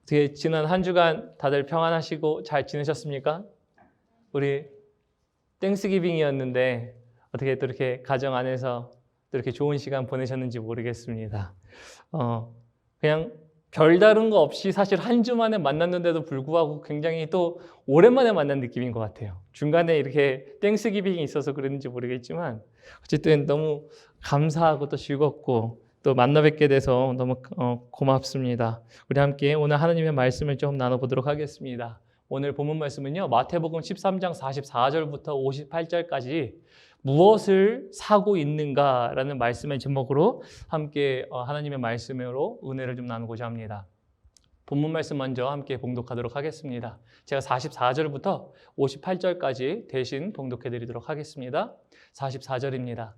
어떻게 지난 한 주간 다들 평안하시고 잘 지내셨습니까? 우리 땡스기빙이었는데 어떻게 또 이렇게 가정 안에서 또 이렇게 좋은 시간 보내셨는지 모르겠습니다. 그냥 별다른 거 없이 사실 한 주 만에 만났는데도 불구하고 굉장히 또 오랜만에 만난 느낌인 것 같아요. 중간에 이렇게 땡스기빙이 있어서 그랬는지 모르겠지만 어쨌든 너무 감사하고 또 즐겁고 또 만나 뵙게 돼서 너무 고맙습니다. 우리 함께 오늘 하나님의 말씀을 좀 나눠보도록 하겠습니다. 오늘 본문 말씀은요, 마태복음 13장 44절부터 58절까지 무엇을 사고 있는가라는 말씀의 제목으로 함께 하나님의 말씀으로 은혜를 좀 나누고자 합니다. 본문 말씀 먼저 함께 봉독하도록 하겠습니다. 제가 44절부터 58절까지 대신 봉독해 드리도록 하겠습니다. 44절입니다.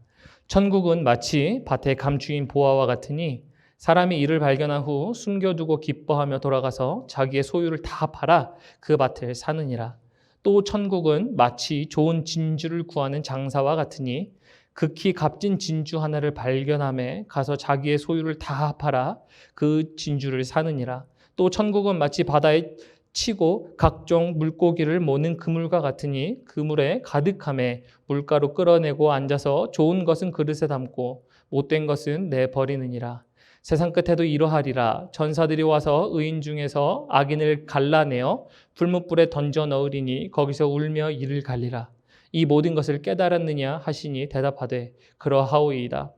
천국은 마치 밭의 감추인 보화와 같으니 사람이 이를 발견한 후 숨겨두고 기뻐하며 돌아가서 자기의 소유를 다 팔아 그 밭을 사느니라. 또 천국은 마치 좋은 진주를 구하는 장사와 같으니 극히 값진 진주 하나를 발견하며 가서 자기의 소유를 다 팔아 그 진주를 사느니라. 또 천국은 마치 바다에 치고 각종 물고기를 모는 그물과 같으니 그물에 가득함에 물가로 끌어내고 앉아서 좋은 것은 그릇에 담고 못된 것은 내버리느니라. 세상 끝에도 이러하리라. 전사들이 와서 의인 중에서 악인을 갈라내어 불못불에 던져 넣으리니 거기서 울며 이를 갈리라. 이 모든 것을 깨달았느냐 하시니 대답하되 그러하오이다.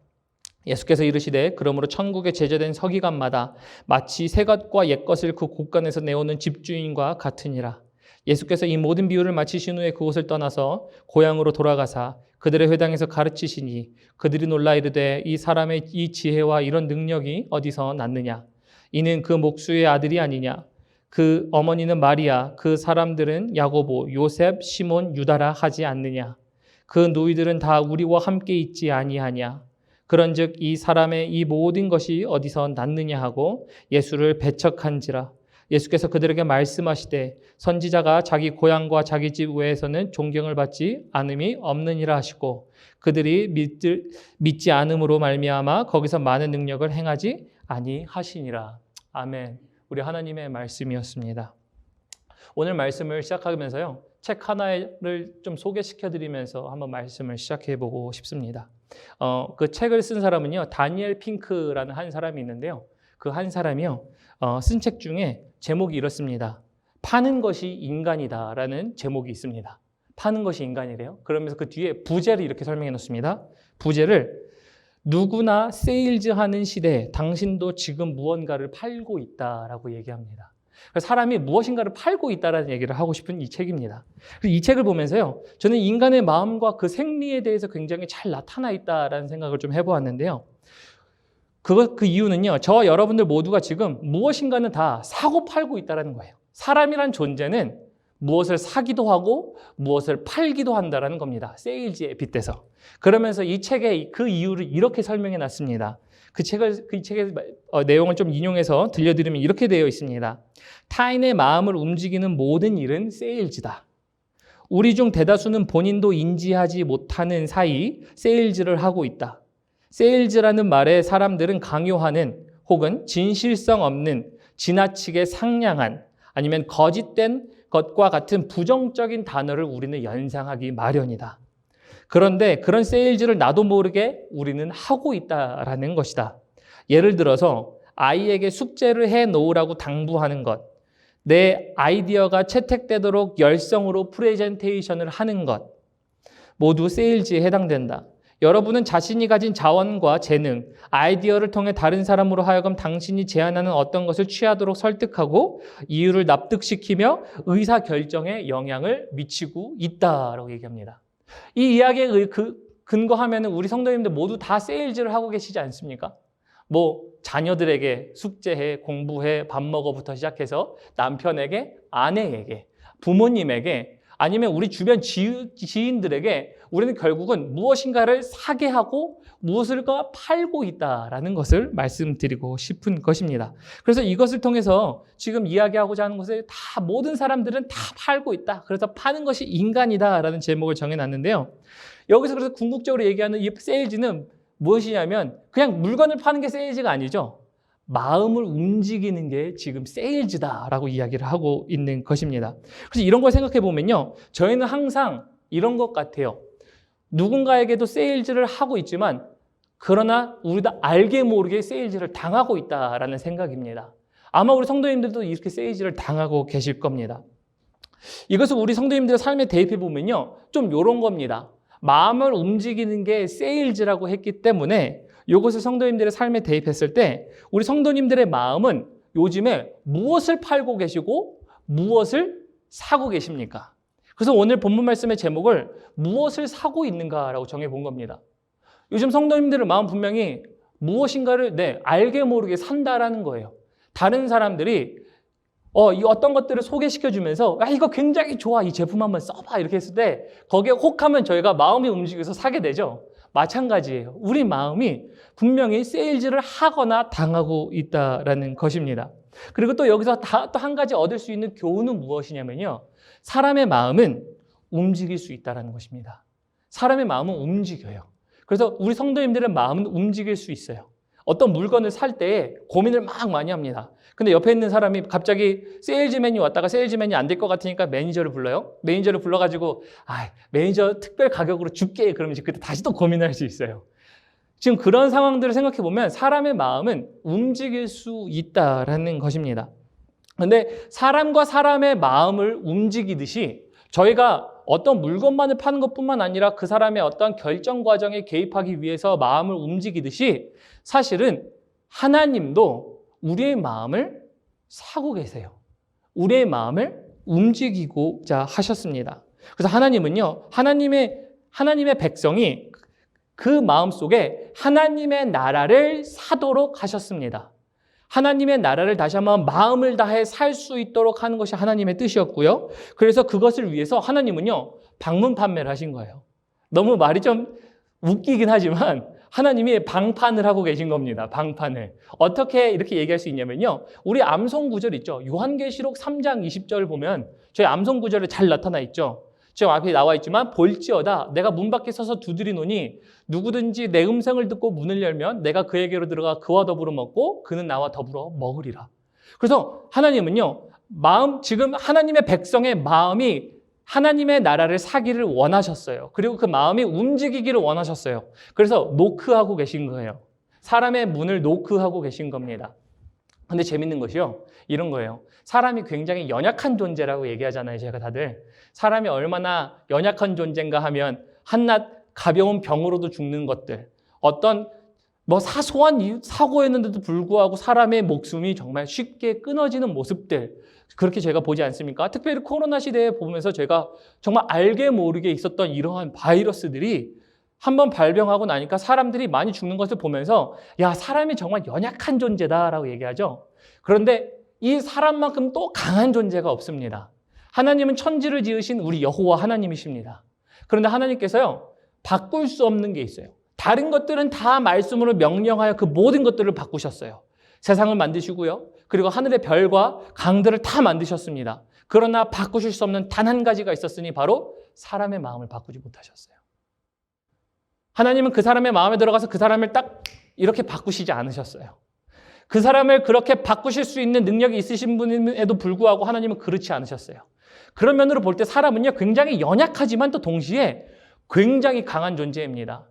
예수께서 이르시되 그러므로 천국에 제자된 서기관마다 마치 새 것과 옛 것을 그 곳간에서 내오는 집주인과 같으니라. 예수께서 이 모든 비유를 마치신 후에 그곳을 떠나서 고향으로 돌아가사 그들의 회당에서 가르치시니 그들이 놀라 이르되 이 사람의 이 지혜와 이런 능력이 어디서 났느냐? 이는 그 목수의 아들이 아니냐? 그 어머니는 마리아, 그 사람들은 야고보, 요셉, 시몬, 유다라 하지 않느냐? 그 누이들은 다 우리와 함께 있지 아니하냐? 그런즉 이 사람의 이 모든 것이 어디서 났느냐 하고 예수를 배척한지라. 예수께서 그들에게 말씀하시되 선지자가 자기 고향과 자기 집 외에서는 존경을 받지 않음이 없느니라 하시고 그들이 믿지 않음으로 말미암아 거기서 많은 능력을 행하지 아니하시니라. 아멘. 우리 하나님의 말씀이었습니다. 오늘 말씀을 시작하면서요, 책 하나를 좀 소개시켜드리면서 한번 말씀을 시작해보고 싶습니다. 그 책을 쓴 사람은요, 다니엘 핑크라는 한 사람이 있는데요. 그 한 사람이요, 쓴 책 중에 제목이 이렇습니다. 파는 것이 인간이다라는 제목이 있습니다. 파는 것이 인간이래요. 그러면서 그 뒤에 부제를 이렇게 설명해 놓습니다. 부제를 누구나 세일즈하는 시대에 당신도 지금 무언가를 팔고 있다라고 얘기합니다. 사람이 무엇인가를 팔고 있다라는 얘기를 하고 싶은 이 책입니다. 이 책을 보면서요, 저는 인간의 마음과 그 생리에 대해서 굉장히 잘 나타나 있다라는 생각을 좀 해보았는데요. 그 이유는요, 저와 여러분들 모두가 지금 무엇인가는 다 사고 팔고 있다는 거예요. 사람이란 존재는 무엇을 사기도 하고 무엇을 팔기도 한다는 겁니다. 세일즈에 빗대서. 그러면서 이 책의 그 이유를 이렇게 설명해 놨습니다. 그 책의 내용을 좀 인용해서 들려드리면 이렇게 되어 있습니다. 타인의 마음을 움직이는 모든 일은 세일즈다. 우리 중 대다수는 본인도 인지하지 못하는 사이 세일즈를 하고 있다. 세일즈라는 말에 사람들은 강요하는 혹은 진실성 없는 지나치게 상냥한 아니면 거짓된 것과 같은 부정적인 단어를 우리는 연상하기 마련이다. 그런데 그런 세일즈를 나도 모르게 우리는 하고 있다라는 것이다. 예를 들어서 아이에게 숙제를 해놓으라고 당부하는 것, 내 아이디어가 채택되도록 열성으로 프레젠테이션을 하는 것, 모두 세일즈에 해당된다. 여러분은 자신이 가진 자원과 재능, 아이디어를 통해 다른 사람으로 하여금 당신이 제안하는 어떤 것을 취하도록 설득하고 이유를 납득시키며 의사결정에 영향을 미치고 있다라고 얘기합니다. 이 이야기에 근거하면 우리 성도님들 모두 다 세일즈를 하고 계시지 않습니까? 자녀들에게 숙제해, 공부해, 밥 먹어부터 시작해서 남편에게, 아내에게, 부모님에게 아니면 우리 주변 지인들에게 우리는 결국은 무엇인가를 사게 하고 무엇을 팔고 있다라는 것을 말씀드리고 싶은 것입니다. 그래서 이것을 통해서 지금 이야기하고자 하는 것을 다 모든 사람들은 다 팔고 있다. 그래서 파는 것이 인간이다라는 제목을 정해놨는데요. 여기서 그래서 궁극적으로 얘기하는 이 세일즈는 무엇이냐면 그냥 물건을 파는 게 세일즈가 아니죠. 마음을 움직이는 게 지금 세일즈다라고 이야기를 하고 있는 것입니다. 그래서 이런 걸 생각해 보면요. 저희는 항상 이런 것 같아요. 누군가에게도 세일즈를 하고 있지만 그러나 우리도 알게 모르게 세일즈를 당하고 있다라는 생각입니다. 아마 우리 성도님들도 이렇게 세일즈를 당하고 계실 겁니다. 이것을 우리 성도님들의 삶에 대입해 보면요. 좀 이런 겁니다. 마음을 움직이는 게 세일즈라고 했기 때문에 이것을 성도님들의 삶에 대입했을 때 우리 성도님들의 마음은 요즘에 무엇을 팔고 계시고 무엇을 사고 계십니까? 그래서 오늘 본문 말씀의 제목을 무엇을 사고 있는가라고 정해본 겁니다. 요즘 성도님들의 마음 분명히 무엇인가를 알게 모르게 산다라는 거예요. 다른 사람들이 이 어떤 것들을 소개시켜주면서 이거 굉장히 좋아, 이 제품 한번 써봐 이렇게 했을 때 거기에 혹하면 저희가 마음이 움직여서 사게 되죠. 마찬가지예요. 우리 마음이 분명히 세일즈를 하거나 당하고 있다라는 것입니다. 그리고 또 여기서 또 한 가지 얻을 수 있는 교훈은 무엇이냐면요. 사람의 마음은 움직일 수 있다는 것입니다. 사람의 마음은 움직여요. 그래서 우리 성도님들의 마음은 움직일 수 있어요. 어떤 물건을 살 때 고민을 막 많이 합니다. 근데 옆에 있는 사람이 갑자기 세일즈맨이 왔다가 세일즈맨이 안 될 것 같으니까 매니저를 불러요. 매니저를 불러가지고 매니저 특별 가격으로 줄게 그러면 이제 그때 다시 또 고민할 수 있어요. 지금 그런 상황들을 생각해 보면 사람의 마음은 움직일 수 있다라는 것입니다. 근데 사람과 사람의 마음을 움직이듯이 저희가 어떤 물건만을 파는 것뿐만 아니라 그 사람의 어떤 결정 과정에 개입하기 위해서 마음을 움직이듯이 사실은 하나님도 우리의 마음을 사고 계세요. 우리의 마음을 움직이고자 하셨습니다. 그래서 하나님은요, 하나님의 백성이 그 마음 속에 하나님의 나라를 사도록 하셨습니다. 하나님의 나라를 다시 한번 마음을 다해 살 수 있도록 하는 것이 하나님의 뜻이었고요. 그래서 그것을 위해서 하나님은요, 방문 판매를 하신 거예요. 너무 말이 좀 웃기긴 하지만 하나님이 방판을 하고 계신 겁니다. 방판을. 어떻게 이렇게 얘기할 수 있냐면요. 우리 암송 구절 있죠. 요한계시록 3장 20절 보면 저희 암송 구절에 잘 나타나 있죠. 지금 앞에 나와 있지만 볼지어다 내가 문 밖에 서서 두드리노니 누구든지 내 음성을 듣고 문을 열면 내가 그에게로 들어가 그와 더불어 먹고 그는 나와 더불어 먹으리라. 그래서 하나님은요. 지금 하나님의 백성의 마음이 하나님의 나라를 사기를 원하셨어요. 그리고 그 마음이 움직이기를 원하셨어요. 그래서 노크하고 계신 거예요. 사람의 문을 노크하고 계신 겁니다. 근데 재밌는 것이요. 이런 거예요. 사람이 굉장히 연약한 존재라고 얘기하잖아요. 제가 다들. 사람이 얼마나 연약한 존재인가 하면 한낱 가벼운 병으로도 죽는 것들. 어떤 사소한 사고였는데도 불구하고 사람의 목숨이 정말 쉽게 끊어지는 모습들. 그렇게 제가 보지 않습니까? 특별히 코로나 시대에 보면서 제가 정말 알게 모르게 있었던 이러한 바이러스들이 한번 발병하고 나니까 사람들이 많이 죽는 것을 보면서 사람이 정말 연약한 존재다라고 얘기하죠. 그런데 이 사람만큼 또 강한 존재가 없습니다. 하나님은 천지를 지으신 우리 여호와 하나님이십니다. 그런데 하나님께서요, 바꿀 수 없는 게 있어요. 다른 것들은 다 말씀으로 명령하여 그 모든 것들을 바꾸셨어요. 세상을 만드시고요. 그리고 하늘의 별과 강들을 다 만드셨습니다. 그러나 바꾸실 수 없는 단 한 가지가 있었으니 바로 사람의 마음을 바꾸지 못하셨어요. 하나님은 그 사람의 마음에 들어가서 그 사람을 딱 이렇게 바꾸시지 않으셨어요. 그 사람을 그렇게 바꾸실 수 있는 능력이 있으신 분에도 불구하고 하나님은 그렇지 않으셨어요. 그런 면으로 볼 때 사람은요, 굉장히 연약하지만 또 동시에 굉장히 강한 존재입니다.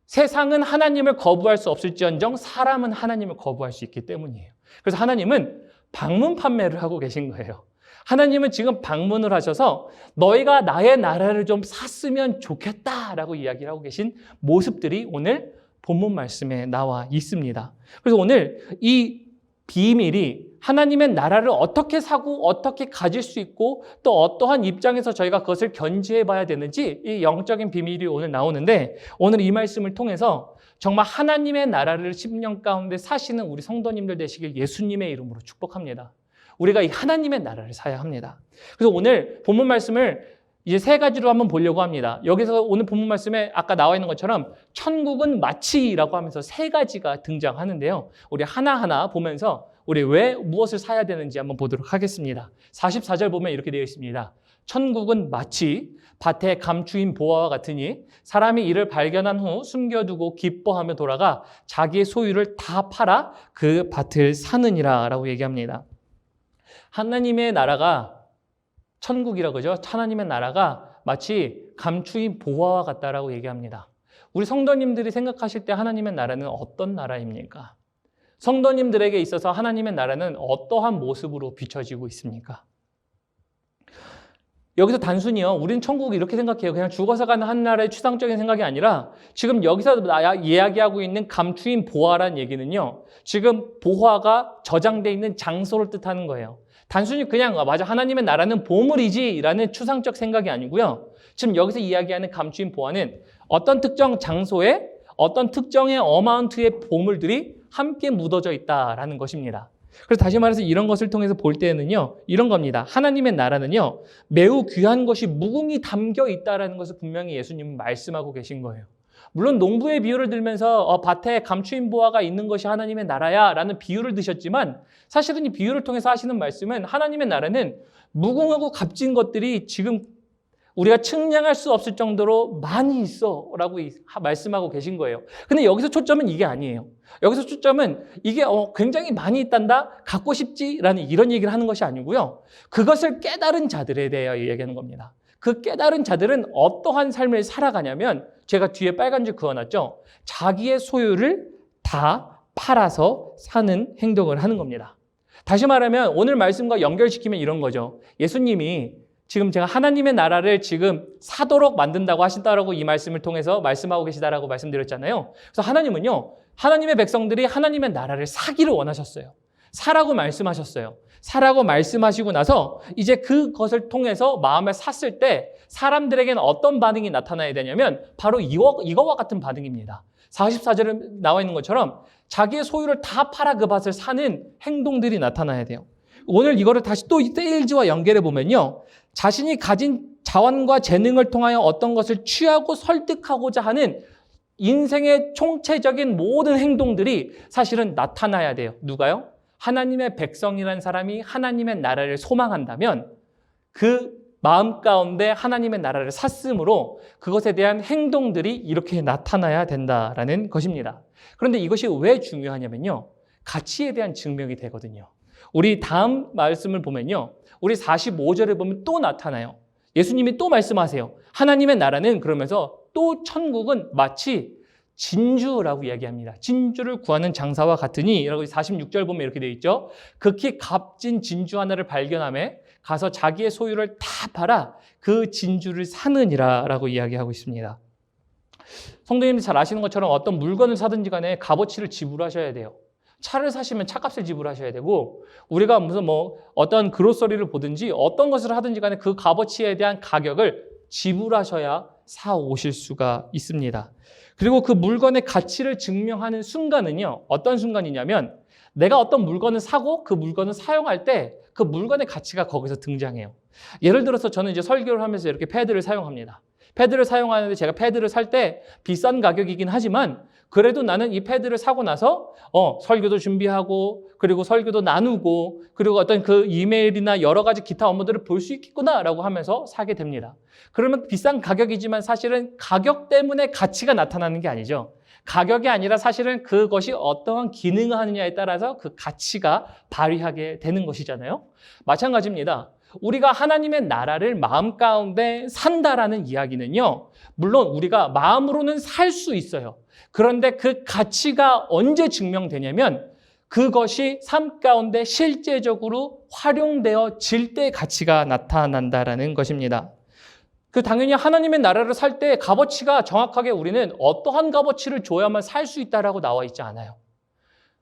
세상은 하나님을 거부할 수 없을지언정 사람은 하나님을 거부할 수 있기 때문이에요. 그래서 하나님은 방문 판매를 하고 계신 거예요. 하나님은 지금 방문을 하셔서 너희가 나의 나라를 좀 샀으면 좋겠다라고 이야기를 하고 계신 모습들이 오늘 본문 말씀에 나와 있습니다. 그래서 오늘 이 비밀이 하나님의 나라를 어떻게 사고 어떻게 가질 수 있고 또 어떠한 입장에서 저희가 그것을 견지해 봐야 되는지 이 영적인 비밀이 오늘 나오는데 오늘 이 말씀을 통해서 정말 하나님의 나라를 10년 가운데 사시는 우리 성도님들 되시길 예수님의 이름으로 축복합니다. 우리가 이 하나님의 나라를 사야 합니다. 그래서 오늘 본문 말씀을 이제 세 가지로 한번 보려고 합니다. 여기서 오늘 본문 말씀에 아까 나와 있는 것처럼 천국은 마치라고 하면서 세 가지가 등장하는데요. 우리 하나하나 보면서 우리 왜 무엇을 사야 되는지 한번 보도록 하겠습니다. 44절 보면 이렇게 되어 있습니다. 천국은 마치 밭에 감추인 보화와 같으니 사람이 이를 발견한 후 숨겨두고 기뻐하며 돌아가 자기의 소유를 다 팔아 그 밭을 사느니라 라고 얘기합니다. 하나님의 나라가 천국이라고 그러죠. 하나님의 나라가 마치 감추인 보화와 같다라고 얘기합니다. 우리 성도님들이 생각하실 때 하나님의 나라는 어떤 나라입니까? 성도님들에게 있어서 하나님의 나라는 어떠한 모습으로 비춰지고 있습니까? 여기서 단순히요, 우리는 천국을 이렇게 생각해요. 그냥 죽어서 가는 하늘나라의 추상적인 생각이 아니라 지금 여기서 이야기하고 있는 감추인 보화란 얘기는요, 지금 보화가 저장되어 있는 장소를 뜻하는 거예요. 단순히 그냥 맞아 하나님의 나라는 보물이지 라는 추상적 생각이 아니고요. 지금 여기서 이야기하는 감추인 보화는 어떤 특정 장소에 어떤 특정의 어마운트의 보물들이 함께 묻어져 있다라는 것입니다. 그래서 다시 말해서 이런 것을 통해서 볼 때는요, 이런 겁니다. 하나님의 나라는요, 매우 귀한 것이 무궁히 담겨 있다라는 것을 분명히 예수님은 말씀하고 계신 거예요. 물론 농부의 비유를 들면서 밭에 감추인 보화가 있는 것이 하나님의 나라야 라는 비유를 드셨지만 사실은 이 비유를 통해서 하시는 말씀은 하나님의 나라는 무궁하고 값진 것들이 지금 우리가 측량할 수 없을 정도로 많이 있어 라고 말씀하고 계신 거예요. 근데 여기서 초점은 이게 아니에요. 여기서 초점은 이게 굉장히 많이 있단다, 갖고 싶지 라는 이런 얘기를 하는 것이 아니고요. 그것을 깨달은 자들에 대해 얘기하는 겁니다. 그 깨달은 자들은 어떠한 삶을 살아가냐면 제가 뒤에 빨간 줄 그어놨죠. 자기의 소유를 다 팔아서 사는 행동을 하는 겁니다. 다시 말하면 오늘 말씀과 연결시키면 이런 거죠. 예수님이 지금 제가 하나님의 나라를 지금 사도록 만든다고 하신다라고 이 말씀을 통해서 말씀하고 계시다라고 말씀드렸잖아요. 그래서 하나님은요, 하나님의 백성들이 하나님의 나라를 사기를 원하셨어요. 사라고 말씀하셨어요. 사라고 말씀하시고 나서 이제 그것을 통해서 마음을 샀을 때 사람들에게는 어떤 반응이 나타나야 되냐면 바로 이거와 같은 반응입니다. 44절에 나와 있는 것처럼 자기의 소유를 다 팔아 그 밭을 사는 행동들이 나타나야 돼요. 오늘 이거를 다시 또 세일즈와 연결해 보면요, 자신이 가진 자원과 재능을 통하여 어떤 것을 취하고 설득하고자 하는 인생의 총체적인 모든 행동들이 사실은 나타나야 돼요. 누가요? 하나님의 백성이라는 사람이 하나님의 나라를 소망한다면 그 마음 가운데 하나님의 나라를 샀으므로 그것에 대한 행동들이 이렇게 나타나야 된다라는 것입니다. 그런데 이것이 왜 중요하냐면요, 가치에 대한 증명이 되거든요. 우리 다음 말씀을 보면요, 우리 45절에 보면 또 나타나요. 예수님이 또 말씀하세요. 하나님의 나라는 그러면서 또 천국은 마치 진주라고 이야기합니다. 진주를 구하는 장사와 같으니 라고 46절 보면 이렇게 되어 있죠. 극히 값진 진주 하나를 발견하며 가서 자기의 소유를 다 팔아 그 진주를 사느니라 라고 이야기하고 있습니다. 성도님들 잘 아시는 것처럼 어떤 물건을 사든지 간에 값어치를 지불하셔야 돼요. 차를 사시면 차값을 지불하셔야 되고, 우리가 무슨 어떤 그로서리를 보든지 어떤 것을 하든지 간에 그 값어치에 대한 가격을 지불하셔야 사 오실 수가 있습니다. 그리고 그 물건의 가치를 증명하는 순간은요, 어떤 순간이냐면 내가 어떤 물건을 사고 그 물건을 사용할 때 그 물건의 가치가 거기서 등장해요. 예를 들어서 저는 이제 설교를 하면서 이렇게 패드를 사용합니다. 패드를 사용하는데 제가 패드를 살 때 비싼 가격이긴 하지만 그래도 나는 이 패드를 사고 나서 설교도 준비하고 그리고 설교도 나누고 그리고 어떤 그 이메일이나 여러 가지 기타 업무들을 볼 수 있겠구나라고 하면서 사게 됩니다. 그러면 비싼 가격이지만 사실은 가격 때문에 가치가 나타나는 게 아니죠. 가격이 아니라 사실은 그것이 어떠한 기능을 하느냐에 따라서 그 가치가 발휘하게 되는 것이잖아요. 마찬가지입니다. 우리가 하나님의 나라를 마음 가운데 산다라는 이야기는요, 물론 우리가 마음으로는 살 수 있어요. 그런데 그 가치가 언제 증명되냐면 그것이 삶 가운데 실제적으로 활용되어질 때 가치가 나타난다라는 것입니다. 당연히 하나님의 나라를 살 때 값어치가 정확하게 우리는 어떠한 값어치를 줘야만 살 수 있다라고 나와 있지 않아요.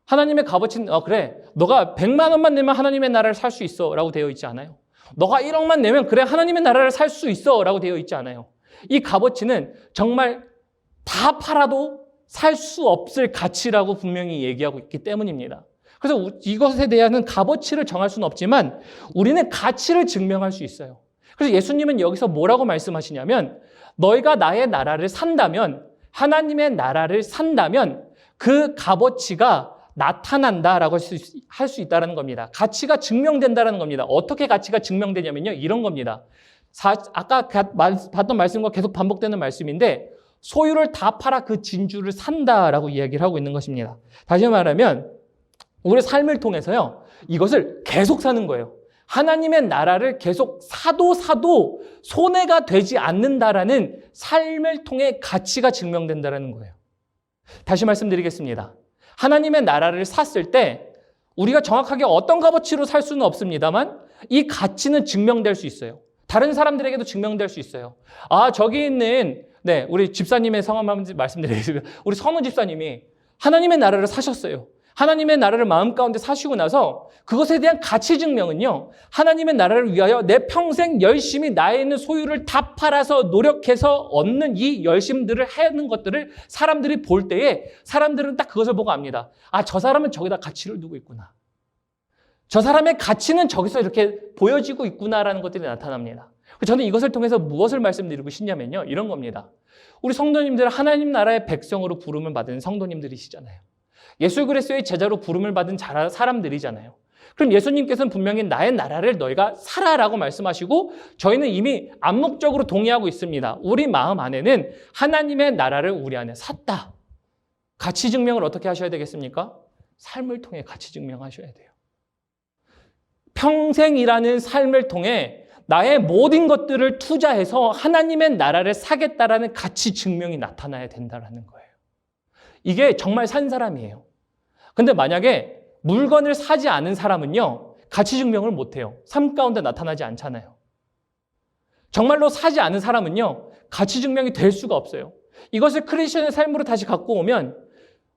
하나님의 값어치는 그래, 너가 100만 원만 내면 하나님의 나라를 살 수 있어 라고 되어 있지 않아요. 너가 1억만 내면 그래 하나님의 나라를 살 수 있어 라고 되어 있지 않아요. 이 값어치는 정말 다 팔아도 살 수 없을 가치라고 분명히 얘기하고 있기 때문입니다. 그래서 이것에 대한 값어치를 정할 수는 없지만 우리는 가치를 증명할 수 있어요. 그래서 예수님은 여기서 뭐라고 말씀하시냐면 너희가 나의 나라를 산다면, 하나님의 나라를 산다면 그 값어치가 나타난다라고 할 수 있다는 겁니다. 가치가 증명된다는 겁니다. 어떻게 가치가 증명되냐면요, 이런 겁니다. 아까 봤던 말씀과 계속 반복되는 말씀인데 소유를 다 팔아 그 진주를 산다라고 이야기를 하고 있는 것입니다. 다시 말하면 우리 삶을 통해서요. 이것을 계속 사는 거예요. 하나님의 나라를 계속 사도 손해가 되지 않는다라는 삶을 통해 가치가 증명된다는 거예요. 다시 말씀드리겠습니다. 하나님의 나라를 샀을 때 우리가 정확하게 어떤 값어치로 살 수는 없습니다만 이 가치는 증명될 수 있어요. 다른 사람들에게도 증명될 수 있어요. 저기 있는 우리 집사님의 성함 한번 말씀드리겠습니다. 우리 선우 집사님이 하나님의 나라를 사셨어요. 하나님의 나라를 마음 가운데 사시고 나서 그것에 대한 가치 증명은요. 하나님의 나라를 위하여 내 평생 열심히 나에 있는 소유를 다 팔아서 노력해서 얻는 이 열심들을 하는 것들을 사람들이 볼 때에 사람들은 딱 그것을 보고 압니다. 저 사람은 저기다 가치를 두고 있구나. 저 사람의 가치는 저기서 이렇게 보여지고 있구나라는 것들이 나타납니다. 저는 이것을 통해서 무엇을 말씀드리고 싶냐면요. 이런 겁니다. 우리 성도님들 하나님 나라의 백성으로 부름을 받은 성도님들이시잖아요. 예수 그리스도의 제자로 부름을 받은 사람들이잖아요. 그럼 예수님께서는 분명히 나의 나라를 너희가 살아라고 말씀하시고 저희는 이미 암묵적으로 동의하고 있습니다. 우리 마음 안에는 하나님의 나라를 우리 안에 샀다. 가치 증명을 어떻게 하셔야 되겠습니까? 삶을 통해 가치 증명하셔야 돼요. 평생이라는 삶을 통해 나의 모든 것들을 투자해서 하나님의 나라를 사겠다라는 가치 증명이 나타나야 된다는 거예요. 이게 정말 산 사람이에요. 근데 만약에 물건을 사지 않은 사람은요, 가치 증명을 못해요. 삶 가운데 나타나지 않잖아요. 정말로 사지 않은 사람은요, 가치 증명이 될 수가 없어요. 이것을 크리스천의 삶으로 다시 갖고 오면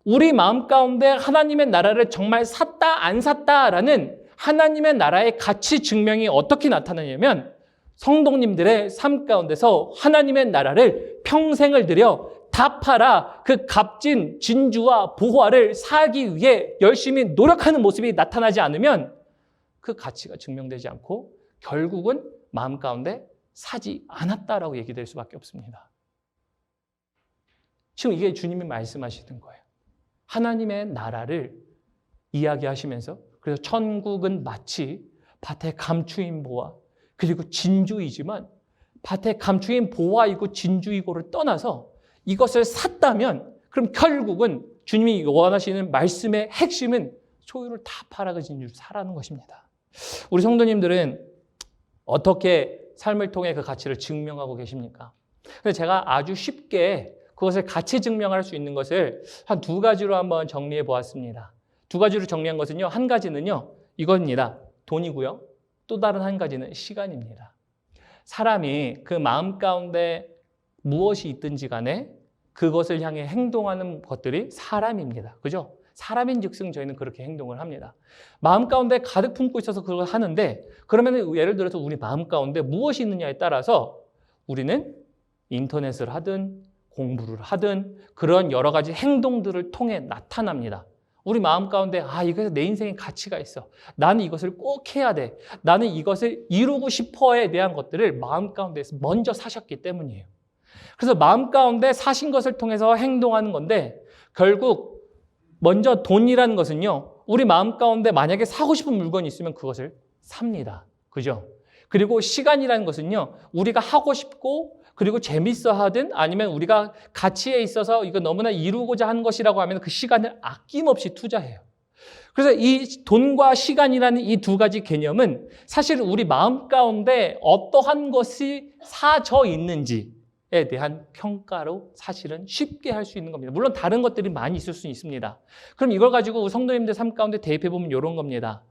우리 마음 가운데 하나님의 나라를 정말 샀다, 안 샀다라는 하나님의 나라의 가치 증명이 어떻게 나타나냐면 성도님들의 삶 가운데서 하나님의 나라를 평생을 들여 다 팔아 그 값진 진주와 보화를 사기 위해 열심히 노력하는 모습이 나타나지 않으면 그 가치가 증명되지 않고 결국은 마음 가운데 사지 않았다라고 얘기될 수밖에 없습니다. 지금 이게 주님이 말씀하시는 거예요. 하나님의 나라를 이야기하시면서 그래서 천국은 마치 밭에 감추인 보화 그리고 진주이지만 밭에 감추인 보화이고 진주이고를 떠나서 이것을 샀다면 그럼 결국은 주님이 원하시는 말씀의 핵심은 소유를 다 팔아 그 진주를 사라는 것입니다. 우리 성도님들은 어떻게 삶을 통해 그 가치를 증명하고 계십니까? 그래서 제가 아주 쉽게 그것을 가치 증명할 수 있는 것을 한 두 가지로 한번 정리해 보았습니다. 두 가지로 정리한 것은요. 한 가지는요. 이겁니다. 돈이고요. 또 다른 한 가지는 시간입니다. 사람이 그 마음 가운데 무엇이 있든지 간에 그것을 향해 행동하는 것들이 사람입니다. 그죠? 사람인즉슨 저희는 그렇게 행동을 합니다. 마음 가운데 가득 품고 있어서 그걸 하는데 그러면 예를 들어서 우리 마음 가운데 무엇이 있느냐에 따라서 우리는 인터넷을 하든 공부를 하든 그런 여러 가지 행동들을 통해 나타납니다. 우리 마음 가운데 이것에 내 인생에 가치가 있어. 나는 이것을 꼭 해야 돼. 나는 이것을 이루고 싶어에 대한 것들을 마음 가운데서 먼저 사셨기 때문이에요. 그래서 마음 가운데 사신 것을 통해서 행동하는 건데 결국 먼저 돈이라는 것은요. 우리 마음 가운데 만약에 사고 싶은 물건이 있으면 그것을 삽니다. 그죠? 그리고 시간이라는 것은요. 우리가 하고 싶고 그리고 재밌어 하든 아니면 우리가 가치에 있어서 이거 너무나 이루고자 하는 것이라고 하면 그 시간을 아낌없이 투자해요. 그래서 이 돈과 시간이라는 이 두 가지 개념은 사실 우리 마음 가운데 어떠한 것이 사져 있는지에 대한 평가로 사실은 쉽게 할 수 있는 겁니다. 물론 다른 것들이 많이 있을 수 있습니다. 그럼 이걸 가지고 성도님들 삶 가운데 대입해 보면 이런 겁니다.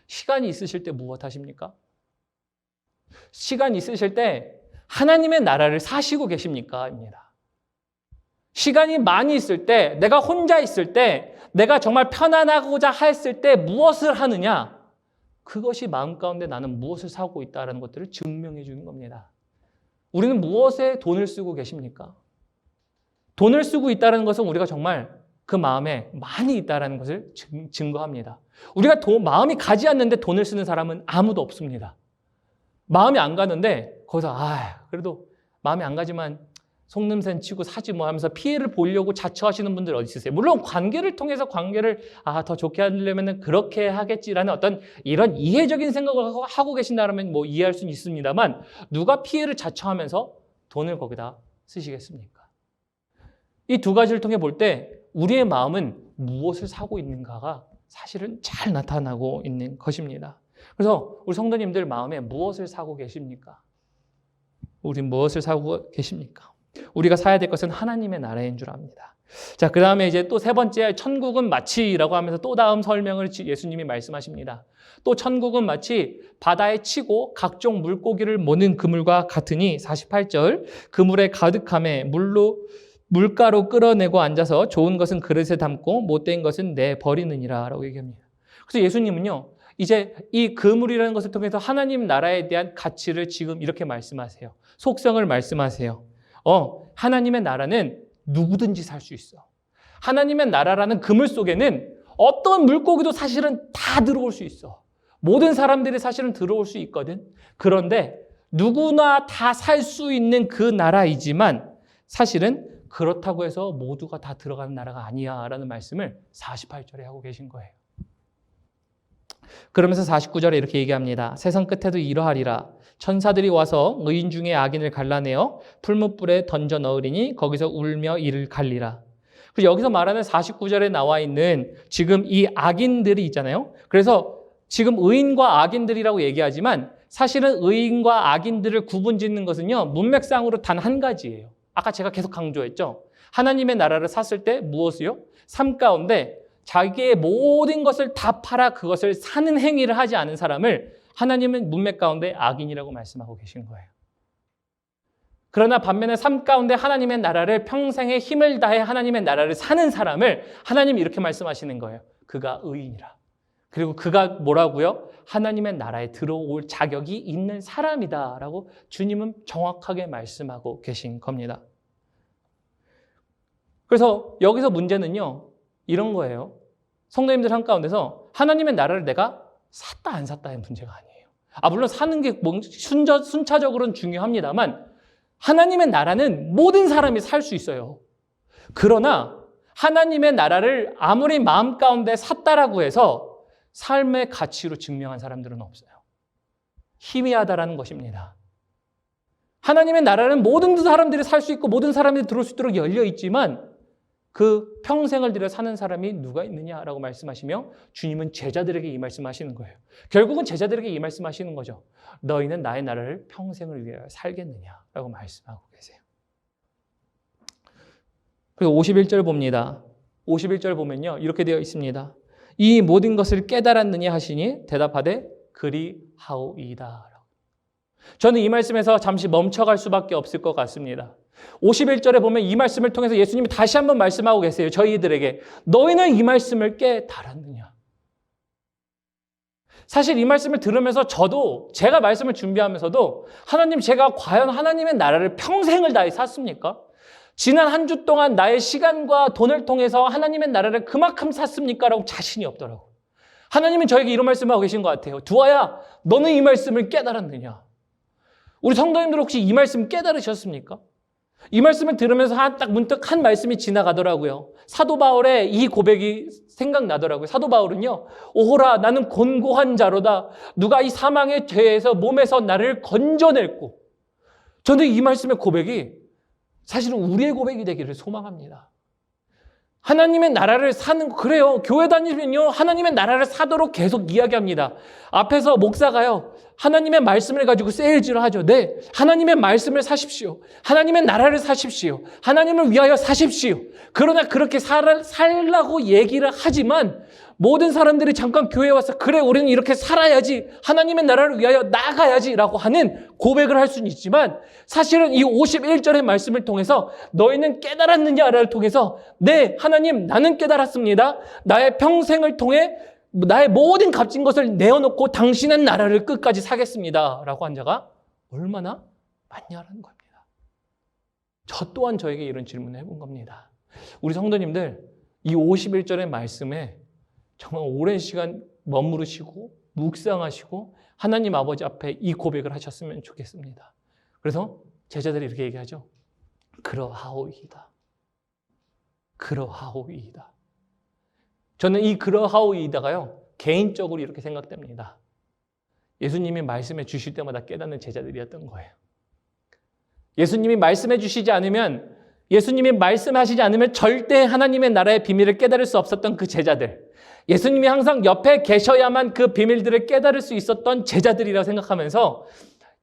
시간이 있으실 때 무엇 하십니까? 시간이 있으실 때 하나님의 나라를 사시고 계십니까? 입니다. 시간이 많이 있을 때, 내가 혼자 있을 때, 내가 정말 편안하고자 했을 때 무엇을 하느냐? 그것이 마음 가운데 나는 무엇을 사고 있다는 것들을 증명해 주는 겁니다. 우리는 무엇에 돈을 쓰고 계십니까? 돈을 쓰고 있다는 것은 우리가 정말 그 마음에 많이 있다는 것을 증거합니다. 우리가 마음이 가지 않는데 돈을 쓰는 사람은 아무도 없습니다. 마음이 안 가는데 거기서 그래도 마음이 안 가지만 속냄새 치고 사지 뭐 하면서 피해를 보려고 자처하시는 분들 어디 있으세요? 물론 관계를 통해서 관계를 더 좋게 하려면 그렇게 하겠지라는 어떤 이런 이해적인 생각을 하고 계신다면 뭐 이해할 수는 있습니다만 누가 피해를 자처하면서 돈을 거기다 쓰시겠습니까? 이 두 가지를 통해 볼 때 우리의 마음은 무엇을 사고 있는가가 사실은 잘 나타나고 있는 것입니다. 그래서 우리 성도님들 마음에 무엇을 사고 계십니까? 우리 무엇을 사고 계십니까? 우리가 사야 될 것은 하나님의 나라인 줄 압니다. 자, 그 다음에 이제 또 세 번째, 천국은 마치라고 하면서 또 다음 설명을 예수님이 말씀하십니다. 또 천국은 마치 바다에 치고 각종 물고기를 모는 그물과 같으니 48절 그물에 가득함에 물가로 끌어내고 앉아서 좋은 것은 그릇에 담고 못된 것은 내버리느니라 라고 얘기합니다. 그래서 예수님은요, 이제 이 그물이라는 것을 통해서 하나님 나라에 대한 가치를 지금 이렇게 말씀하세요. 속성을 말씀하세요. 하나님의 나라는 누구든지 살 수 있어. 하나님의 나라라는 그물 속에는 어떤 물고기도 사실은 다 들어올 수 있어. 모든 사람들이 사실은 들어올 수 있거든. 그런데 누구나 다 살 수 있는 그 나라이지만 사실은 그렇다고 해서 모두가 다 들어가는 나라가 아니야 라는 말씀을 48절에 하고 계신 거예요. 그러면서 49절에 이렇게 얘기합니다. 세상 끝에도 이러하리라. 천사들이 와서 의인 중에 악인을 갈라내어 풀무불에 던져 넣으리니 거기서 울며 이를 갈리라. 그래서 여기서 말하는 49절에 나와 있는 지금 이 악인들이 있잖아요. 그래서 지금 의인과 악인들이라고 얘기하지만 사실은 의인과 악인들을 구분짓는 것은요, 문맥상으로 단 한 가지예요. 아까 제가 계속 강조했죠. 하나님의 나라를 샀을 때 무엇이요? 삶 가운데 자기의 모든 것을 다 팔아 그것을 사는 행위를 하지 않은 사람을 하나님은 문맥 가운데 악인이라고 말씀하고 계신 거예요. 그러나 반면에 삶 가운데 하나님의 나라를 평생에 힘을 다해 하나님의 나라를 사는 사람을 하나님이 이렇게 말씀하시는 거예요. 그가 의인이라. 그리고 그가 뭐라고요? 하나님의 나라에 들어올 자격이 있는 사람이다라고 주님은 정확하게 말씀하고 계신 겁니다. 그래서 여기서 문제는요, 이런 거예요. 성도님들 한가운데서 하나님의 나라를 내가 샀다 안 샀다의 문제가 아니에요. 물론 사는 게 순차적으로는 중요합니다만 하나님의 나라는 모든 사람이 살 수 있어요. 그러나 하나님의 나라를 아무리 마음 가운데 샀다라고 해서 삶의 가치로 증명한 사람들은 없어요. 희미하다라는 것입니다. 하나님의 나라는 모든 사람들이 살 수 있고 모든 사람들이 들어올 수 있도록 열려 있지만 그 평생을 들여 사는 사람이 누가 있느냐라고 말씀하시며 주님은 제자들에게 이 말씀하시는 거예요. 결국은 제자들에게 이 말씀하시는 거죠. 너희는 나의 나라를 평생을 위하여 살겠느냐라고 말씀하고 계세요. 그리고 51절 봅니다. 51절 보면요, 이렇게 되어 있습니다. 이 모든 것을 깨달았느냐 하시니 대답하되 그리하오이다. 저는 이 말씀에서 잠시 멈춰갈 수밖에 없을 것 같습니다. 51절에 보면 이 말씀을 통해서 예수님이 다시 한번 말씀하고 계세요. 저희들에게 너희는 이 말씀을 깨달았느냐. 사실 이 말씀을 들으면서 저도 제가 말씀을 준비하면서도 하나님, 제가 과연 하나님의 나라를 평생을 다해 샀습니까? 지난 한 주 동안 나의 시간과 돈을 통해서 하나님의 나라를 그만큼 샀습니까? 라고 자신이 없더라고요. 하나님은 저에게 이런 말씀을 하고 계신 것 같아요. 두아야, 너는 이 말씀을 깨달았느냐? 우리 성도님들 혹시 이 말씀 깨달으셨습니까? 이 말씀을 들으면서 딱 문득 한 말씀이 지나가더라고요. 사도 바울의 이 고백이 생각나더라고요. 사도 바울은요, 오호라 나는 곤고한 자로다. 누가 이 사망의 죄에서 몸에서 나를 건져냈고. 저는 이 말씀의 고백이 사실은 우리의 고백이 되기를 소망합니다. 하나님의 나라를 사는, 그래요. 교회 다니면요, 하나님의 나라를 사도록 계속 이야기합니다. 앞에서 목사가요, 하나님의 말씀을 가지고 세일즈를 하죠. 네, 하나님의 말씀을 사십시오. 하나님의 나라를 사십시오. 하나님을 위하여 사십시오. 그러나 그렇게 살라고 얘기를 하지만 모든 사람들이 잠깐 교회에 와서 그래, 우리는 이렇게 살아야지, 하나님의 나라를 위하여 나아가야지 라고 하는 고백을 할 수는 있지만 사실은 이 51절의 말씀을 통해서 너희는 깨달았느냐를 통해서 네, 하나님, 나는 깨달았습니다. 나의 평생을 통해 나의 모든 값진 것을 내어놓고 당신의 나라를 끝까지 사겠습니다 라고 한 자가 얼마나 많냐라는 겁니다. 저 또한 저에게 이런 질문을 해본 겁니다. 우리 성도님들, 이 51절의 말씀에 정말 오랜 시간 머무르시고 묵상하시고 하나님 아버지 앞에 이 고백을 하셨으면 좋겠습니다. 그래서 제자들이 이렇게 얘기하죠. 그러하오이다. 그러하오이다. 저는 이 그러하오이다가요, 개인적으로 이렇게 생각됩니다. 예수님이 말씀해 주실 때마다 깨닫는 제자들이었던 거예요. 예수님이 말씀해 주시지 않으면, 예수님이 말씀하시지 않으면 절대 하나님의 나라의 비밀을 깨달을 수 없었던 그 제자들. 예수님이 항상 옆에 계셔야만 그 비밀들을 깨달을 수 있었던 제자들이라고 생각하면서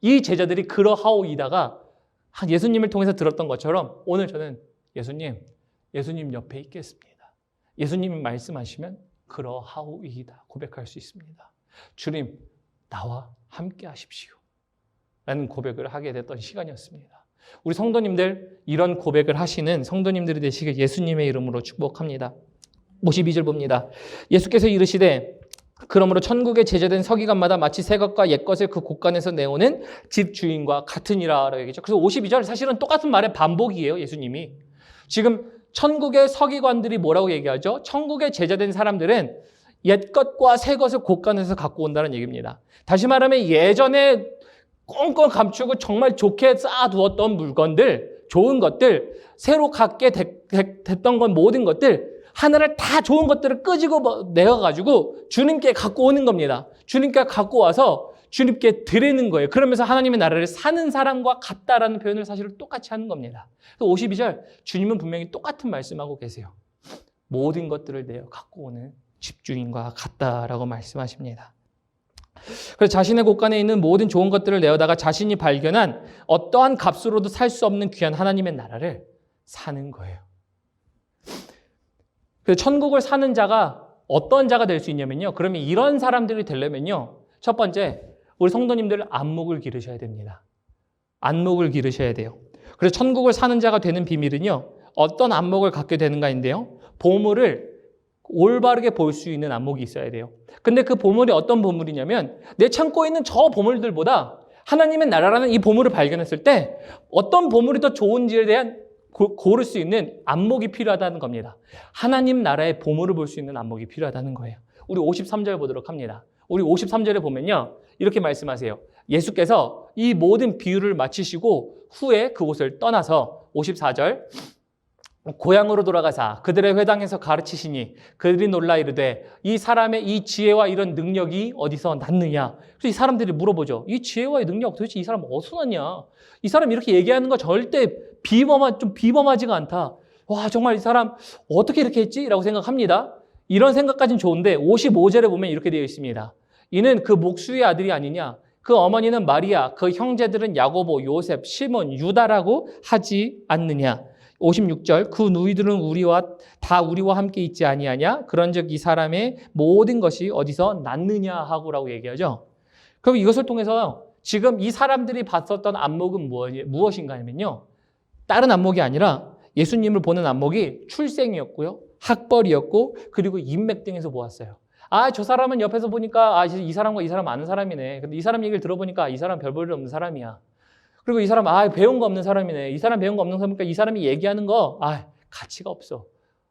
이 제자들이 그러하오이다가 예수님을 통해서 들었던 것처럼 오늘 저는 예수님 옆에 있겠습니다. 예수님이 말씀하시면 그러하오이다 고백할 수 있습니다. 주님, 나와 함께 하십시오. 라는 고백을 하게 됐던 시간이었습니다. 우리 성도님들, 이런 고백을 하시는 성도님들이 되시길 예수님의 이름으로 축복합니다. 52절 봅니다. 예수께서 이르시되 그러므로 천국에 제자된 서기관마다 마치 새 것과 옛 것을 그 곳간에서 내오는 집 주인과 같으니라 라고 얘기했죠. 그래서 52절 사실은 똑같은 말의 반복이에요. 예수님이. 지금 천국의 서기관들이 뭐라고 얘기하죠? 천국에 제자된 사람들은 옛 것과 새 것을 곳간에서 갖고 온다는 얘기입니다. 다시 말하면 예전에 꽁꽁 감추고 정말 좋게 쌓아두었던 물건들, 좋은 것들, 새로 갖게 됐던 건 모든 것들, 하늘을 다 좋은 것들을 끄집어 내어가지고 주님께 갖고 오는 겁니다. 주님께 갖고 와서 주님께 드리는 거예요. 그러면서 하나님의 나라를 사는 사람과 같다라는 표현을 사실은 똑같이 하는 겁니다. 52절, 주님은 분명히 똑같은 말씀하고 계세요. 모든 것들을 내어 갖고 오는 집주인과 같다라고 말씀하십니다. 그래서 자신의 곳간에 있는 모든 좋은 것들을 내어다가 자신이 발견한 어떠한 값으로도 살 수 없는 귀한 하나님의 나라를 사는 거예요. 그래서 천국을 사는 자가 어떤 자가 될 수 있냐면요. 그러면 이런 사람들이 되려면요. 첫 번째, 우리 성도님들 안목을 기르셔야 됩니다. 안목을 기르셔야 돼요. 그래서 천국을 사는 자가 되는 비밀은요. 어떤 안목을 갖게 되는가인데요. 보물을 올바르게 볼 수 있는 안목이 있어야 돼요. 근데 그 보물이 어떤 보물이냐면 내 창고에 있는 저 보물들보다 하나님의 나라라는 이 보물을 발견했을 때 어떤 보물이 더 좋은지에 대한 고를 수 있는 안목이 필요하다는 겁니다. 하나님 나라의 보물을 볼 수 있는 안목이 필요하다는 거예요. 우리 53절 보도록 합니다. 우리 53절에 보면요. 이렇게 말씀하세요. 예수께서 이 모든 비유를 마치시고 후에 그곳을 떠나서 54절 고향으로 돌아가사 그들의 회당에서 가르치시니 그들이 놀라 이르되 이 사람의 이 지혜와 이런 능력이 어디서 났느냐. 그래서 이 사람들이 물어보죠. 이 지혜와 이 능력 도대체 이 사람 어디서 났냐. 이 사람 이렇게 얘기하는 거 절대 좀 비범하지가 않다. 와, 정말 이 사람 어떻게 이렇게 했지? 라고 생각합니다. 이런 생각까지는 좋은데 55절에 보면 이렇게 되어 있습니다. 이는 그 목수의 아들이 아니냐. 그 어머니는 마리아, 그 형제들은 야고보, 요셉, 시몬, 유다라고 하지 않느냐. 56절, 그 누이들은 우리와 함께 있지 아니하냐? 그런즉 이 사람의 모든 것이 어디서 났느냐 하고라고 얘기하죠. 그럼 이것을 통해서 지금 이 사람들이 봤었던 안목은 무엇인가 하면요. 다른 안목이 아니라 예수님을 보는 안목이 출생이었고요. 학벌이었고 그리고 인맥 등에서 보았어요. 아, 저 사람은 옆에서 보니까 이 사람과 이 사람 아는 사람이네. 근데 이 사람 얘기를 들어보니까 이 사람 별 볼 일 없는 사람이야. 그리고 이 사람 배운 거 없는 사람이네. 이 사람 배운 거 없는 사람이니까 이 사람이 얘기하는 거 가치가 없어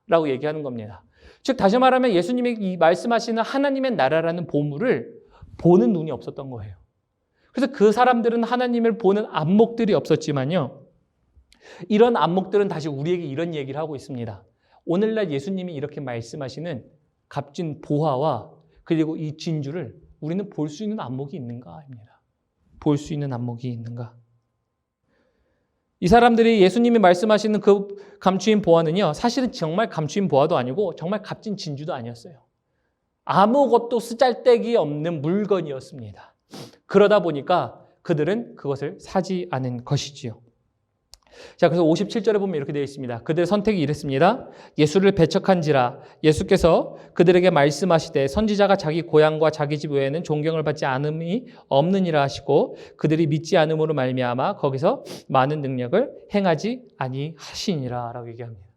라고 얘기하는 겁니다. 즉 다시 말하면 예수님이 이 말씀하시는 하나님의 나라라는 보물을 보는 눈이 없었던 거예요. 그래서 그 사람들은 하나님을 보는 안목들이 없었지만요. 이런 안목들은 다시 우리에게 이런 얘기를 하고 있습니다. 오늘날 예수님이 이렇게 말씀하시는 값진 보화와 그리고 이 진주를 우리는 볼 수 있는 안목이 있는가입니다. 볼 수 있는 안목이 있는가. 이 사람들이 예수님이 말씀하시는 그 감추인 보화는요. 사실은 정말 감추인 보화도 아니고 정말 값진 진주도 아니었어요. 아무것도 쓰잘데기 없는 물건이었습니다. 그러다 보니까 그들은 그것을 사지 않은 것이지요. 자, 그래서 57절에 보면 이렇게 되어 있습니다. 그들의 선택이 이랬습니다. 예수를 배척한지라 예수께서 그들에게 말씀하시되 선지자가 자기 고향과 자기 집 외에는 존경을 받지 않음이 없느니라 하시고 그들이 믿지 않음으로 말미암아 거기서 많은 능력을 행하지 아니하시니라 라고 얘기합니다.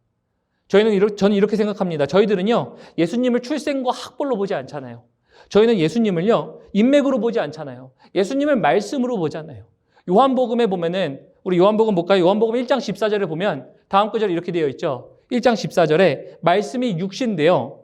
저는 이렇게 생각합니다. 저희들은요 예수님을 출생과 학벌로 보지 않잖아요. 저희는 예수님을요 인맥으로 보지 않잖아요. 예수님을 말씀으로 보잖아요. 요한복음에 보면은 우리 요한복음 볼까요? 요한복음 1장 14절에 보면 다음 구절에 이렇게 되어 있죠. 1장 14절에 말씀이 육신되어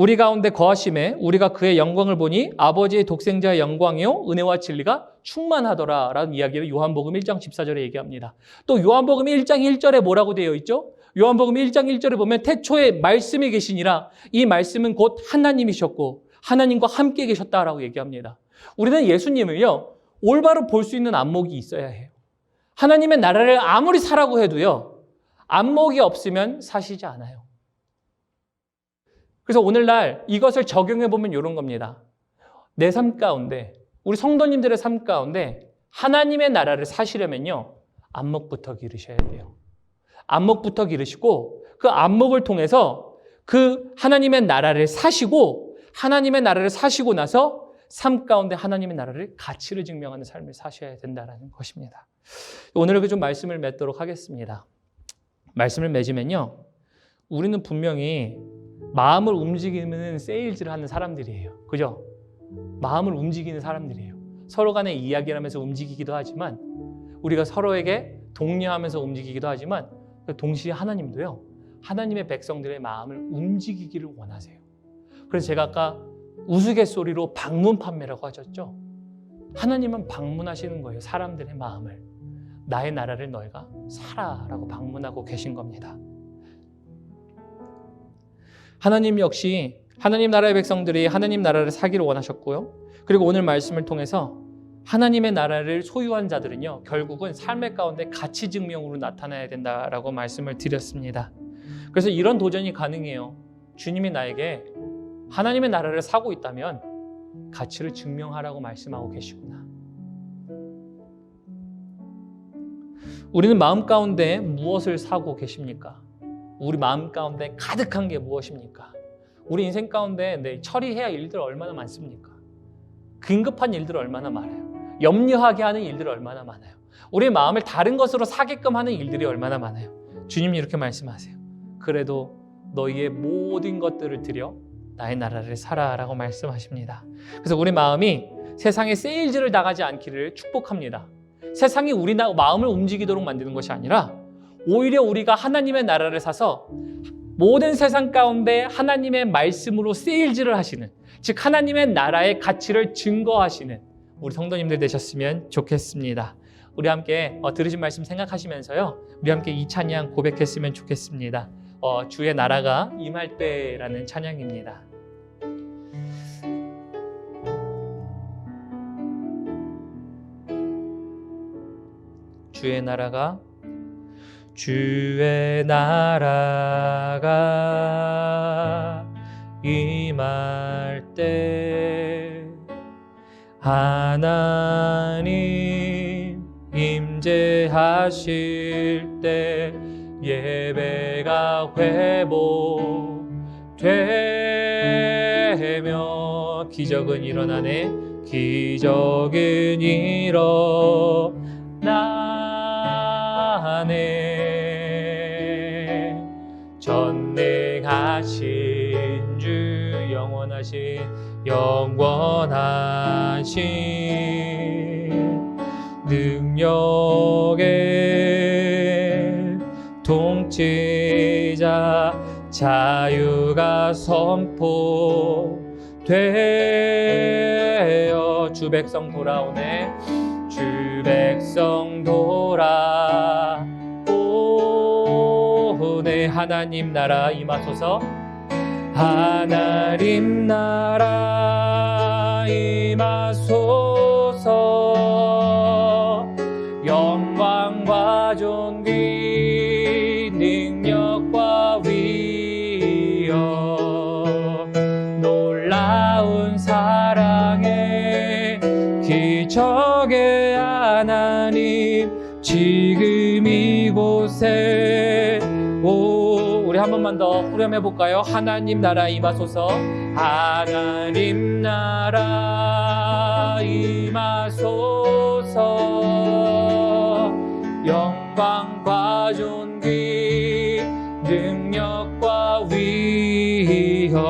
우리 가운데 거하심에 우리가 그의 영광을 보니 아버지의 독생자의 영광이요 은혜와 진리가 충만하더라 라는 이야기를 요한복음 1장 14절에 얘기합니다. 또 요한복음 1장 1절에 뭐라고 되어 있죠? 요한복음 1장 1절에 보면 태초에 말씀이 계시니라 이 말씀은 곧 하나님이셨고 하나님과 함께 계셨다라고 얘기합니다. 우리는 예수님을요 올바로 볼 수 있는 안목이 있어야 해요. 하나님의 나라를 아무리 사라고 해도요 안목이 없으면 사시지 않아요. 그래서 오늘날 이것을 적용해 보면 이런 겁니다. 내 삶 가운데 우리 성도님들의 삶 가운데 하나님의 나라를 사시려면요 안목부터 기르셔야 돼요. 안목부터 기르시고 그 안목을 통해서 그 하나님의 나라를 사시고 하나님의 나라를 사시고 나서 삶 가운데 하나님의 나라를 가치를 증명하는 삶을 사셔야 된다는 것입니다. 오늘 좀 말씀을 맺도록 하겠습니다. 말씀을 맺으면요 우리는 분명히 마음을 움직이는 세일즈를 하는 사람들이에요. 그죠? 마음을 움직이는 사람들이에요. 서로 간에 이야기를 하면서 움직이기도 하지만 우리가 서로에게 독려하면서 움직이기도 하지만 동시에 하나님도요. 하나님의 백성들의 마음을 움직이기를 원하세요. 그래서 제가 아까 우스갯소리로 방문 판매라고 하셨죠. 하나님은 방문하시는 거예요. 사람들의 마음을. 나의 나라를 너희가 사라라고 방문하고 계신 겁니다. 하나님 역시 하나님 나라의 백성들이 하나님 나라를 사기를 원하셨고요. 그리고 오늘 말씀을 통해서 하나님의 나라를 소유한 자들은요. 결국은 삶의 가운데 가치 증명으로 나타나야 된다라고 말씀을 드렸습니다. 그래서 이런 도전이 가능해요. 주님이 나에게 하나님의 나라를 사고 있다면 가치를 증명하라고 말씀하고 계시구나. 우리는 마음 가운데 무엇을 사고 계십니까? 우리 마음 가운데 가득한 게 무엇입니까? 우리 인생 가운데 처리해야 할 일들 얼마나 많습니까? 긴급한 일들 얼마나 많아요. 염려하게 하는 일들 얼마나 많아요. 우리 마음을 다른 것으로 사게끔 하는 일들이 얼마나 많아요. 주님이 이렇게 말씀하세요. 그래도 너희의 모든 것들을 들여 나의 나라를 사라라고 말씀하십니다. 그래서 우리 마음이 세상에 세일즈를 당하지 않기를 축복합니다. 세상이 우리 마음을 움직이도록 만드는 것이 아니라 오히려 우리가 하나님의 나라를 사서 모든 세상 가운데 하나님의 말씀으로 세일즈를 하시는, 즉 하나님의 나라의 가치를 증거하시는 우리 성도님들 되셨으면 좋겠습니다. 우리 함께 들으신 말씀 생각하시면서요, 우리 함께 이 찬양 고백했으면 좋겠습니다. 주의 나라가 임할 때라는 찬양입니다. 주의 나라가 임할 때 하나님 임재하실 때 예배가 회복되며 기적은 일어나네. 기적은 일어나네. 전능하신 주 영원하신 능력의 통치자 자유가 선포되어 주 백성 돌아오네. 주 백성 돌아오네. 하나님 나라 임하소서. 하나님 나라 임하소서. 영광과 존귀 능력과 위엄 놀라운 사랑의 기적의 하나님 지금 이곳에 우리 한 번만 더 후렴해 볼까요? 하나님 나라 임하소서. 하나님 나라 임하소서. 영광과 존귀 능력과 위엄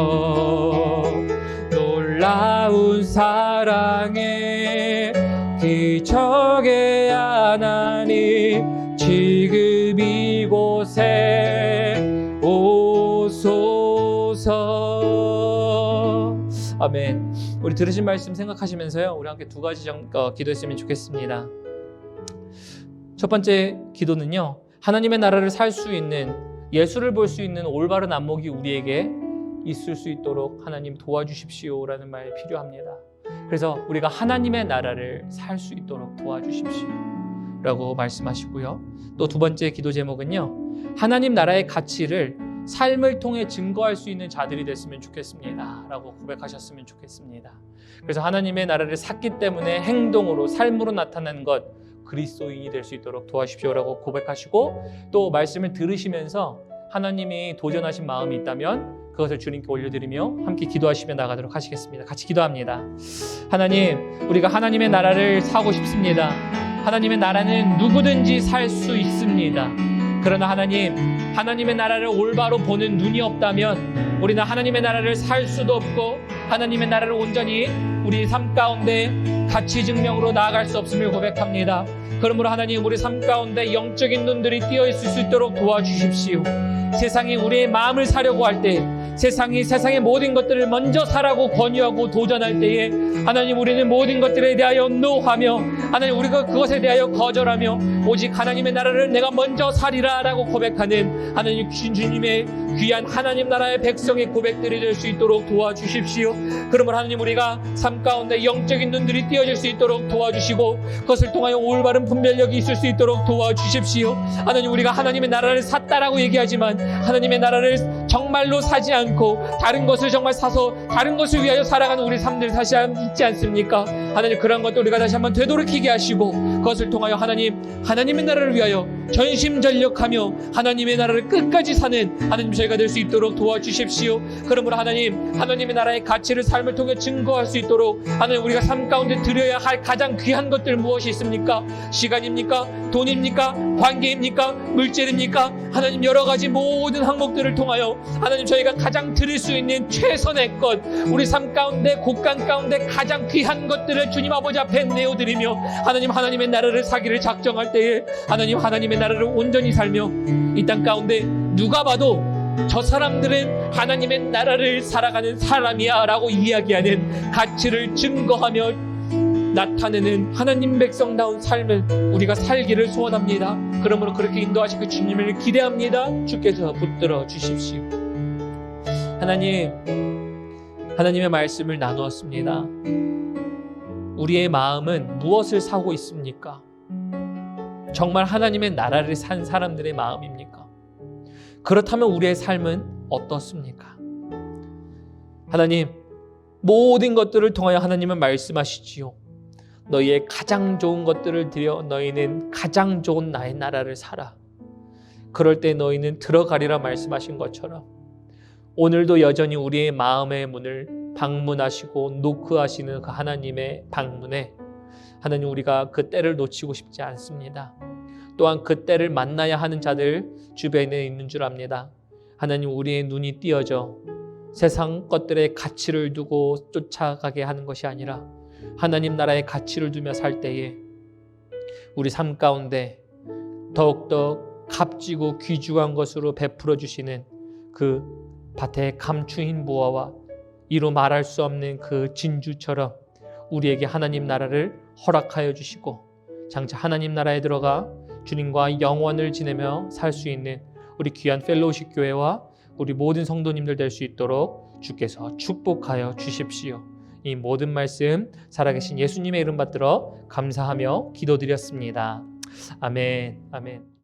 놀라운 사랑의 기적의 하나님 지금 이곳에 오소서. 아멘. 우리 들으신 말씀 생각하시면서요, 우리 함께 두 가지 기도했으면 좋겠습니다. 첫 번째 기도는요, 하나님의 나라를 살 수 있는, 예수를 볼 수 있는 올바른 안목이 우리에게 있을 수 있도록 하나님 도와주십시오라는 말이 필요합니다. 그래서 우리가 하나님의 나라를 살 수 있도록 도와주십시오 라고 말씀하시고요. 또 두 번째 기도 제목은요, 하나님 나라의 가치를 삶을 통해 증거할 수 있는 자들이 됐으면 좋겠습니다 라고 고백하셨으면 좋겠습니다. 그래서 하나님의 나라를 샀기 때문에 행동으로, 삶으로 나타나는 것, 그리스도인이 될 수 있도록 도와주십시오라고 고백하시고, 또 말씀을 들으시면서 하나님이 도전하신 마음이 있다면 그것을 주님께 올려드리며 함께 기도하시며 나가도록 하시겠습니다. 같이 기도합니다. 하나님, 우리가 하나님의 나라를 사고 싶습니다. 하나님의 나라는 누구든지 살 수 있습니다. 그러나 하나님, 하나님의 나라를 올바로 보는 눈이 없다면 우리는 하나님의 나라를 살 수도 없고 하나님의 나라를 온전히 우리 삶 가운데 가치 증명으로 나아갈 수 없음을 고백합니다. 그러므로 하나님, 우리 삶 가운데 영적인 눈들이 띄어 있을 수 있도록 도와주십시오. 세상이 우리의 마음을 사려고 할 때, 세상의 모든 것들을 먼저 사라고 권유하고 도전할 때에 하나님, 우리는 모든 것들에 대하여 노하며 하나님, 우리가 그것에 대하여 거절하며 오직 하나님의 나라를 내가 먼저 사리라 라고 고백하는 하나님 주님의 귀한 하나님 나라의 백성의 고백들이 될 수 있도록 도와주십시오. 그러므로 하나님, 우리가 삶 가운데 영적인 눈들이 띄어질 수 있도록 도와주시고 그것을 통하여 올바른 분별력이 있을 수 있도록 도와주십시오. 하나님, 우리가 하나님의 나라를 샀다라고 얘기하지만 하나님의 나라를 정말로 사지 않고 다른 것을 정말 사서 다른 것을 위하여 살아가는 우리 삶들 다시 있지 않습니까? 하나님, 그런 것도 우리가 다시 한번 되돌이키게 하시고 그것을 통하여 하나님의 나라를 위하여 전심전력하며 하나님의 나라를 끝까지 사는 하나님 저희가 될 수 있도록 도와주십시오. 그러므로 하나님의 나라의 가치를 삶을 통해 증거할 수 있도록 하나님, 우리가 삶 가운데 드려야 할 가장 귀한 것들 무엇이 있습니까? 시간입니까? 돈입니까? 관계입니까? 물질입니까? 하나님, 여러 가지 모든 항목들을 통하여 하나님, 저희가 가장 드릴 수 있는 최선의 것, 우리 삶 가운데 곳간 가운데 가장 귀한 것들을 주님 아버지 앞에 내어드리며 하나님의 나라를 사기를 작정할 때에 하나님의 나라를 온전히 살며 이 땅 가운데 누가 봐도 저 사람들은 하나님의 나라를 살아가는 사람이야 라고 이야기하는 가치를 증거하며 나타내는 하나님 백성다운 삶을 우리가 살기를 소원합니다. 그러므로 그렇게 인도하실 그 주님을 기대합니다. 주께서 붙들어 주십시오. 하나님의 말씀을 나누었습니다. 우리의 마음은 무엇을 사고 있습니까? 정말 하나님의 나라를 산 사람들의 마음입니까? 그렇다면 우리의 삶은 어떻습니까? 하나님, 모든 것들을 통하여 하나님은 말씀하시지요. 너희의 가장 좋은 것들을 드려 너희는 가장 좋은 나의 나라를 살아. 그럴 때 너희는 들어가리라 말씀하신 것처럼 오늘도 여전히 우리의 마음의 문을 방문하시고 노크하시는 그 하나님의 방문에 하나님, 우리가 그 때를 놓치고 싶지 않습니다. 또한 그 때를 만나야 하는 자들 주변에 있는 줄 압니다. 하나님, 우리의 눈이 띄어져 세상 것들의 가치를 두고 쫓아가게 하는 것이 아니라 하나님 나라의 가치를 두며 살 때에 우리 삶 가운데 더욱더 값지고 귀중한 것으로 베풀어 주시는 그 밭의 감추인 무화와 이루 말할 수 없는 그 진주처럼 우리에게 하나님 나라를 허락하여 주시고 장차 하나님 나라에 들어가 주님과 영원을 지내며 살 수 있는 우리 귀한 펠로우십 교회와 우리 모든 성도님들 될 수 있도록 주께서 축복하여 주십시오. 이 모든 말씀 살아계신 예수님의 이름 받들어 감사하며 기도드렸습니다. 아멘. 아멘.